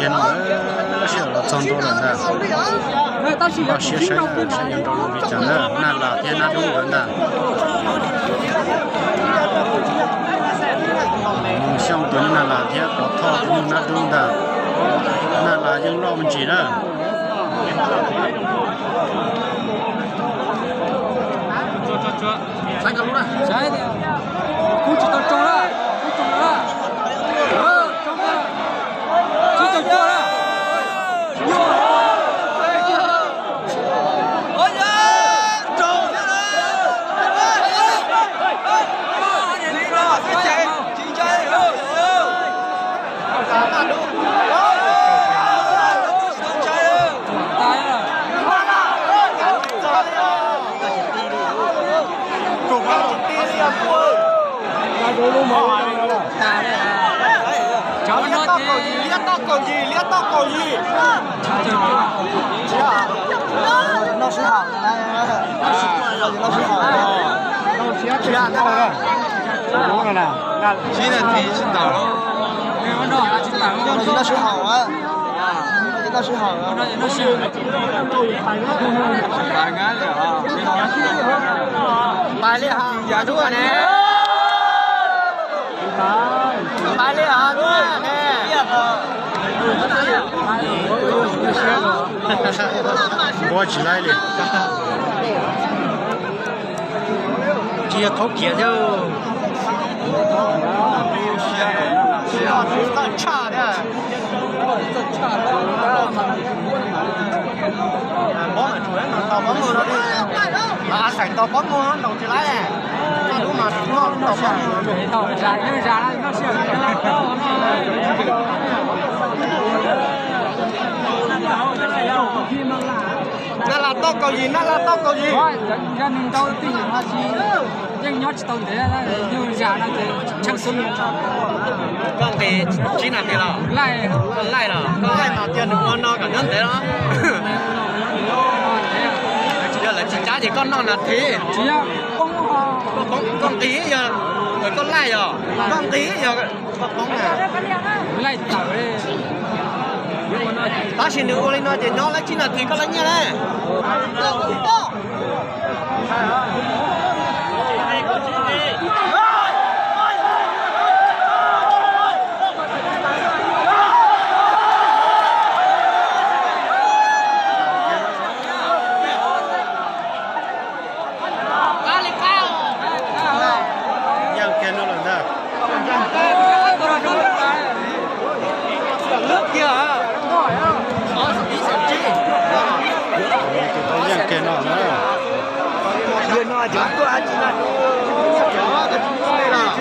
给弄是了郑州人的，把学生阳州路比讲的，那哪天那中人的，像对那哪天搞套路那中的，那哪经让我们记了。三个路了，下一点，估计到中了，中了，中了，就中了。老师好，老师好，是啊，那个，多了呢，那现在提醒到了，老师好啊，老师好啊，拜安了啊，拜了哈，家住呢，拜了哈，住呢。我起来了，这个头铁的，真差的，我们主任到帮忙了的，啊，才到帮忙到起来嘞，都马上到帮忙，到啥？因为啥？那是。那là to cầu gì? Nó là to cầu gì? Gia đình đâu tin là gì? Nhưng nhớ chỉ tao thế là như già là thế chắc sung. Con thì chỉ là tiền rồi. Lại rồi. Con lại mà tiền được con nó cả nhân thế đó. Giờ là chỉ trả thì con nó là thế. Chỉ là con tí giờ rồi con lại rồi. Con tí giờ con à. Lại tao đấy. Ta xin được lên nói thì nó là chỉ là thì có lấy nha đấy. yang kia nó lần đó. Nước kia hả? Yang kia nó nữa. Dia nó chúng tôi ăn chỉ là nó cái chúng tôi là